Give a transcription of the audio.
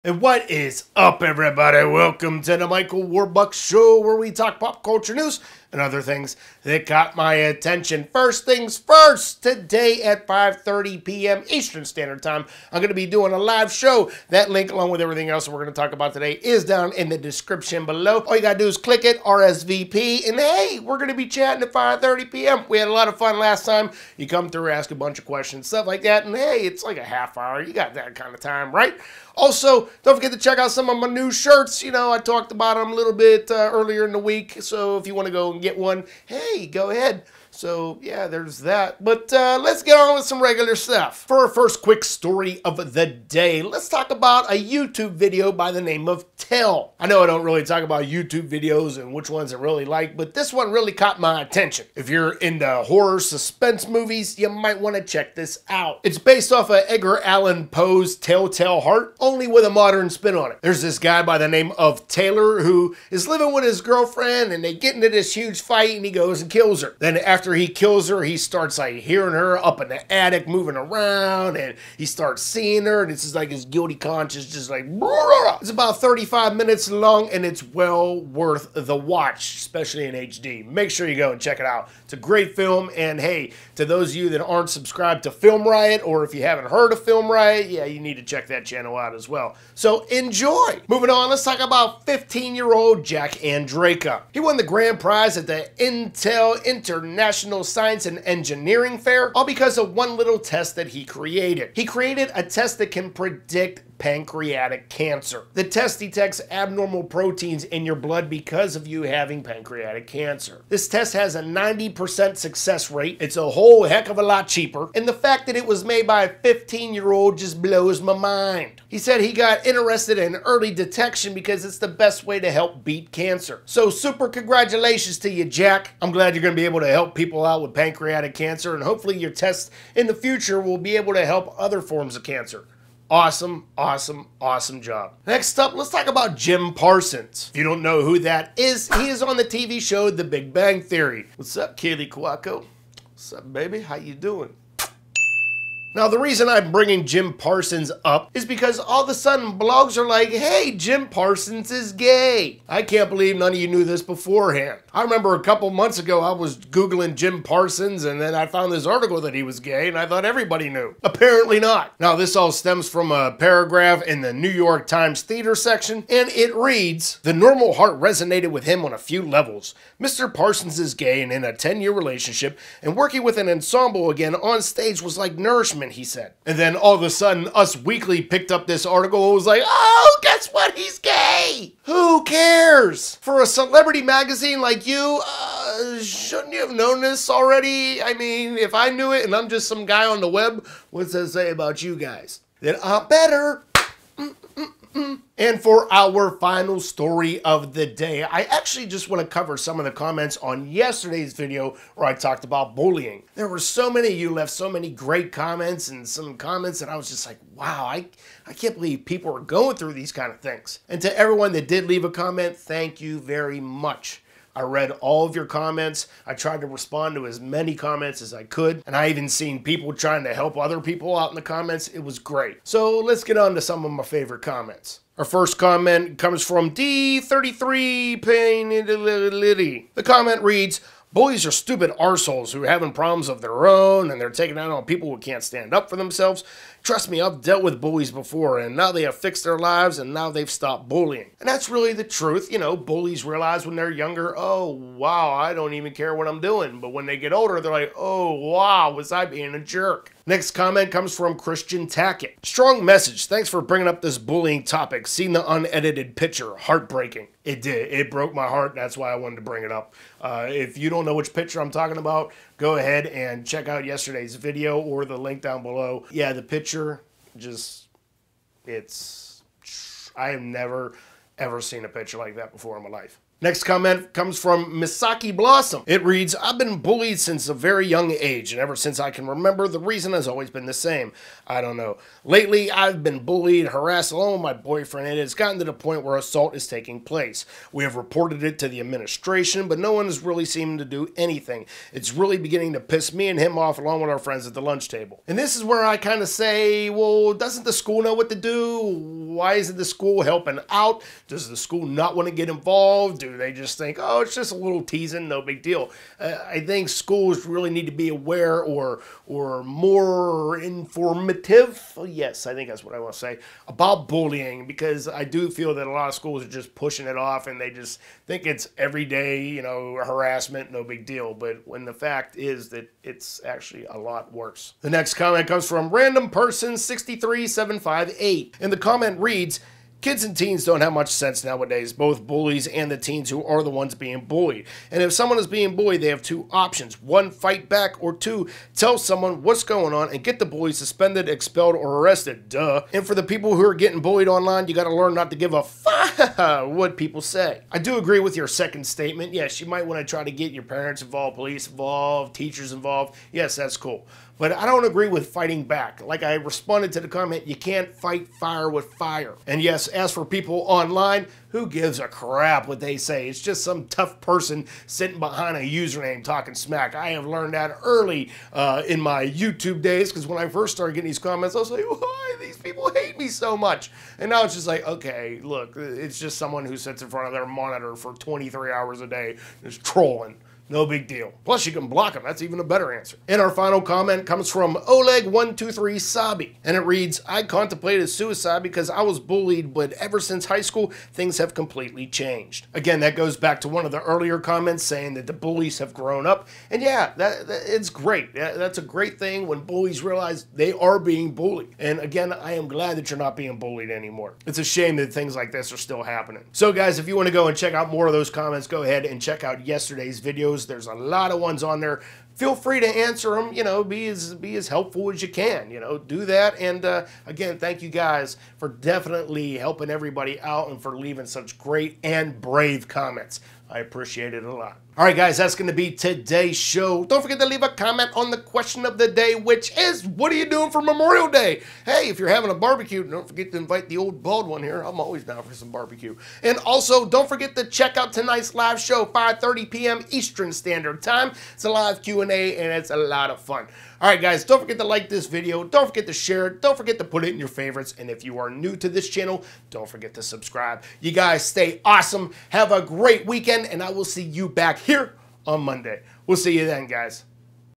And what is up, everybody? Welcome to the Michael Warbux Show, where we talk pop culture news and other things that got my attention. First things first, today at 5:30 p.m. Eastern Standard Time, I'm going to be doing a live show. That link, along with everything else we're going to talk about today, is down in the description below. All you got to do is click it, RSVP, and hey, we're going to be chatting at 5:30 p.m. We had a lot of fun last time. You come through, ask a bunch of questions, stuff like that, and hey, it's like a half hour. You got that kind of time, right? Also, don't forget to check out some of my new shirts. You know, I talked about them a little bit earlier in the week, so if you want to go and get one, hey, go ahead. So, yeah, there's that. But let's get on with some regular stuff. For our first quick story of the day, let's talk about a YouTube video by the name of Tell. I know I don't really talk about YouTube videos and which ones I really like, but this one really caught my attention. If you're into horror suspense movies, you might want to check this out. It's based off of Edgar Allan Poe's Telltale Heart, only with a modern spin on it. There's this guy by the name of Taylor who is living with his girlfriend, and they get into this huge fight, and he goes and kills her. Then after he kills her, he starts like hearing her up in the attic moving around, and he starts seeing her, and it's just like his guilty conscience just like, it's about 35 minutes long, and it's well worth the watch, especially in HD. Make sure you go and check it out. It's a great film, and hey, to those of you that aren't subscribed to Film Riot, or if you haven't heard of Film Riot, yeah, you need to check that channel out as well. So enjoy. Moving on, let's talk about 15-year-old Jack Andraka. He won the grand prize at the Intel International Science and Engineering Fair, all because of one little test that he created. He created a test that can predict pancreatic cancer. The test detects abnormal proteins in your blood because of you having pancreatic cancer. This test has a 90% success rate. It's a whole heck of a lot cheaper, and the fact that it was made by a 15-year-old just blows my mind. He said he got interested in early detection because it's the best way to help beat cancer. So super congratulations to you, Jack. I'm glad you're going to be able to help people out with pancreatic cancer, and hopefully your tests in the future will be able to help other forms of cancer. Awesome, awesome, awesome job. Next up, let's talk about Jim Parsons. If you don't know who that is, he is on the TV show The Big Bang Theory. What's up, Kaylee Kwako? What's up, baby? How you doing? Now, the reason I'm bringing Jim Parsons up is because all of a sudden blogs are like, hey, Jim Parsons is gay. I can't believe none of you knew this beforehand. I remember a couple months ago, I was Googling Jim Parsons, and then I found this article that he was gay, and I thought everybody knew. Apparently not. Now, this all stems from a paragraph in the New York Times theater section, and it reads, "The normal heart resonated with him on a few levels. Mr. Parsons is gay and in a 10-year relationship, and working with an ensemble again on stage was like nourishment," he said. And then all of a sudden, Us Weekly picked up this article and was like, oh, guess what? He's gay. Who cares? For a celebrity magazine like you, shouldn't you have known this already? I mean, if I knew it and I'm just some guy on the web, what's that say about you guys? That I'm better. And for our final story of the day, I actually just want to cover some of the comments on yesterday's video where I talked about bullying. There were so many of you left so many great comments, and some comments that I was just like, wow, I can't believe people are going through these kind of things. And to everyone that did leave a comment, thank you very much. I read all of your comments. I tried to respond to as many comments as I could. And I even seen people trying to help other people out in the comments. It was great. So let's get on to some of my favorite comments. Our first comment comes from D33 Pain. The comment reads, "Bullies are stupid arseholes who are having problems of their own, and they're taking out on people who can't stand up for themselves. Trust me, I've dealt with bullies before, and now they have fixed their lives, and now they've stopped bullying." And that's really the truth. You know, bullies realize when they're younger, oh, wow, I don't even care what I'm doing. But when they get older, they're like, oh, wow, was I being a jerk? Next comment comes from Christian Tackett. "Strong message. Thanks for bringing up this bullying topic. Seen the unedited picture. Heartbreaking." It did. It broke my heart. That's why I wanted to bring it up. If you don't know which picture I'm talking about, go ahead and check out yesterday's video or the link down below. Yeah, the picture just, I have never, ever seen a picture like that before in my life. Next comment comes from Misaki Blossom. It reads, "I've been bullied since a very young age, and ever since I can remember, the reason has always been the same. I don't know. Lately, I've been bullied, harassed along with my boyfriend, and it's gotten to the point where assault is taking place. We have reported it to the administration, but no one is really seeming to do anything. It's really beginning to piss me and him off along with our friends at the lunch table." And this is where I kind of say, well, doesn't the school know what to do? why isn't the school helping out? Does the school not want to get involved? Do they just think, oh, it's just a little teasing, no big deal? I think schools really need to be aware or more informative. Yes, I think that's what I want to say about bullying, because I do feel that a lot of schools are just pushing it off and they just think it's everyday, you know, harassment, no big deal. But when the fact is that it's actually a lot worse. The next comment comes from random person 63758, and the comment reads, kids and teens don't have much sense nowadays, both bullies and the teens who are the ones being bullied. And if someone is being bullied, they have two options. One, fight back, or two, tell someone what's going on and get the bully suspended, expelled, or arrested. Duh. And for the people who are getting bullied online, you got to learn not to give a fuck what people say. I do agree with your second statement. Yes, you might want to try to get your parents involved, police involved, teachers involved. Yes, that's cool. But I don't agree with fighting back. Like I responded to the comment, you can't fight fire with fire. And yes, as for people online, who gives a crap what they say? It's just some tough person sitting behind a username talking smack. I have learned that early in my YouTube days, because when I first started getting these comments, I was like, why? These people hate me so much. And now it's just like, okay, look, it's just someone who sits in front of their monitor for 23 hours a day just trolling. No big deal. Plus, you can block them. That's even a better answer. And our final comment comes from Oleg123 Sabi. And it reads, I contemplated suicide because I was bullied, but ever since high school, things have completely changed. Again, that goes back to one of the earlier comments saying that the bullies have grown up. And yeah, it's great. That's a great thing when bullies realize they are being bullied. And again, I am glad that you're not being bullied anymore. It's a shame that things like this are still happening. So guys, if you want to go and check out more of those comments, go ahead and check out yesterday's videos. There's a lot of ones on there. Feel free to answer them, you know, be as helpful as you can, you know, do that. And again, thank you guys for definitely helping everybody out and for leaving such great and brave comments. I appreciate it a lot. All right, guys, that's going to be today's show. Don't forget to leave a comment on the question of the day, which is, what are you doing for Memorial Day? Hey, if you're having a barbecue, don't forget to invite the old bald one here. I'm always down for some barbecue. And also, don't forget to check out tonight's live show, 5:30 p.m. Eastern Standard Time. It's a live Q&A, and it's a lot of fun. All right, guys, don't forget to like this video. Don't forget to share it. Don't forget to put it in your favorites. And if you are new to this channel, don't forget to subscribe. You guys stay awesome. Have a great weekend, and I will see you back here on Monday. We'll see you then, guys.